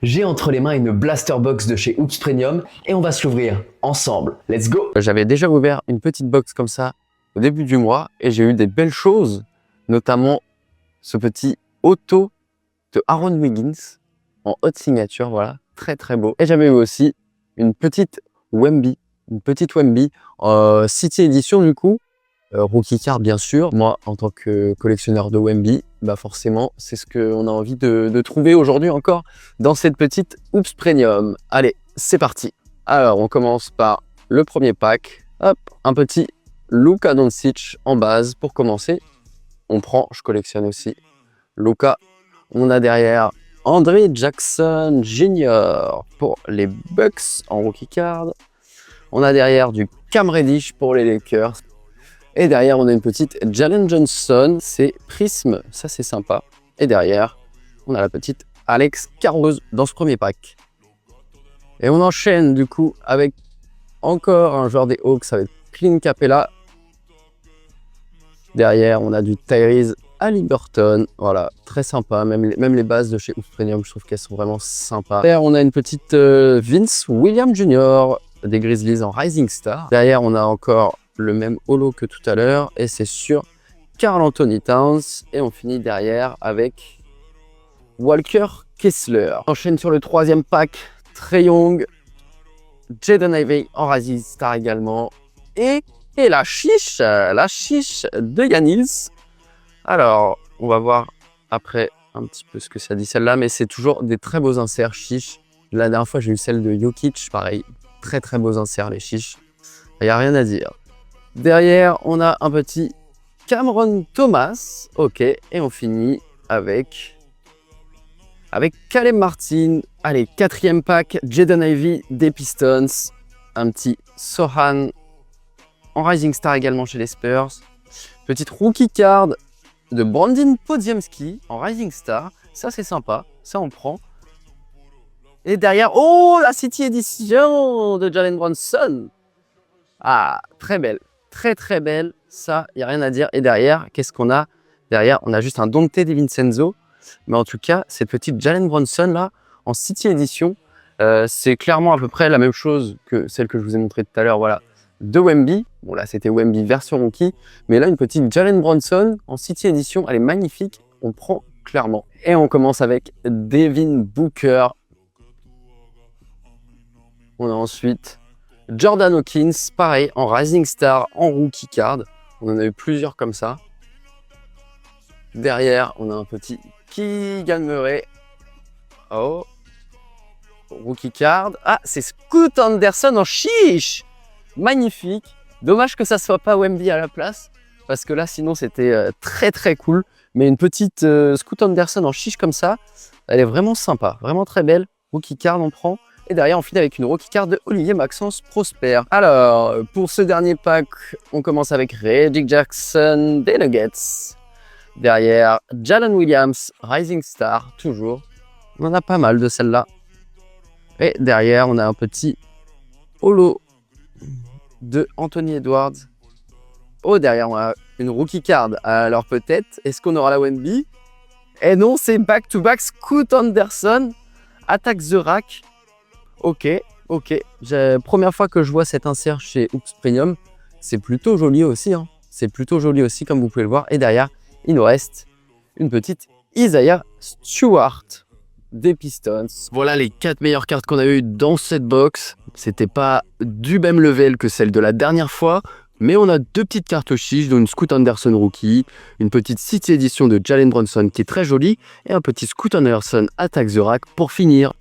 J'ai entre les mains une Blaster Box de chez Hoops Premium et on va se l'ouvrir ensemble. Let's go! J'avais déjà ouvert une petite box comme ça au début du mois et j'ai eu des belles choses, notamment ce petit auto de Aaron Wiggins en haute signature, voilà, très très beau. Et j'avais eu aussi une petite Wemby, City Edition du coup, rookie card bien sûr. Moi, en tant que collectionneur de Wemby, bah forcément, c'est ce qu'on a envie de trouver aujourd'hui encore dans cette petite Hoops Premium. Allez, c'est parti. Alors, on commence par le premier pack. Hop, un petit Luka Doncic en base pour commencer. On prend, je collectionne aussi Luka. On a derrière Andre Jackson Jr. pour les Bucks en rookie card. On a derrière du Cam Reddish pour les Lakers. Et derrière, on a une petite Jalen Johnson. C'est Prism, ça c'est sympa. Et derrière, on a la petite Alex Caruso dans ce premier pack. Et on enchaîne du coup avec encore un joueur des Hawks avec Clint Capella. Derrière, on a du Tyrese Haliburton. Voilà, très sympa. Même les bases de chez Hoops Premium, je trouve qu'elles sont vraiment sympas. Derrière, on a une petite Vince Williams Jr. des Grizzlies en Rising Star. Derrière, on a encore le même holo que tout à l'heure. Et c'est sur Karl Anthony Towns. Et on finit derrière avec Walker Kessler. On enchaîne sur le troisième pack. Trae Young, Jaden Ivey en Rising Star également. Et la chiche de Giannis. Alors, on va voir après un petit peu ce que ça dit celle-là, mais c'est toujours des très beaux inserts chiches. La dernière fois, j'ai eu celle de Jokic, pareil, très très beaux inserts les chiches. Il n'y a rien à dire. Derrière, on a un petit Cameron Thomas, ok, et on finit avec Caleb Martin. Allez, quatrième pack, Jaden Ivey des Pistons, un petit Sohan en Rising Star également chez les Spurs. Petite rookie card de Brandon Podziemski en Rising Star. Ça, c'est sympa. Ça, on prend. Et derrière, oh, la City Edition de Jalen Brunson. Ah, très belle. Très, très belle. Ça, il n'y a rien à dire. Et derrière, qu'est-ce qu'on a? Derrière, on a juste un Dante DiVincenzo. Mais en tout cas, cette petite Jalen Brunson, là, en City Edition, c'est clairement à peu près la même chose que celle que je vous ai montrée tout à l'heure, voilà, de Wemby. Bon, là, c'était Wemby version rookie. Mais là, une petite Jalen Brunson en City Edition, elle est magnifique. On prend clairement. Et on commence avec Devin Booker. On a ensuite Jordan Hawkins, pareil, en Rising Star, en rookie card. On en a eu plusieurs comme ça. Derrière, on a un petit Keegan Murray. Oh, rookie card. Ah, c'est Scoot Anderson en chiche. Magnifique. Dommage que ça soit pas Wemby à la place, parce que là, sinon, c'était très très cool. Mais une petite Scoot Anderson en chiche comme ça, elle est vraiment sympa, vraiment très belle. Rookie card, on prend. Et derrière, on finit avec une rookie card de Olivier Maxence Prosper. Alors, pour ce dernier pack, on commence avec Reggie Jackson des Nuggets. Derrière, Jalen Williams, Rising Star, toujours. On en a pas mal de celles-là. Et derrière, on a un petit holo de Anthony Edwards. Oh, derrière, on a une rookie card. Alors peut-être, est-ce qu'on aura la Wemby? Eh non, c'est back-to-back Scoot Anderson. Attack the Rack. Ok. Première fois que je vois cet insert chez Hoops Premium. C'est plutôt joli aussi. Hein. C'est plutôt joli aussi, comme vous pouvez le voir. Et derrière, il nous reste une petite Isaiah Stewart des Pistons. Voilà les 4 meilleures cartes qu'on a eues dans cette box. C'était pas du même level que celle de la dernière fois, mais on a 2 petites cartes chiches, dont une Scoot Anderson Rookie, une petite City Edition de Jalen Brunson qui est très jolie, et un petit Scoot Anderson Attack the Rack pour finir.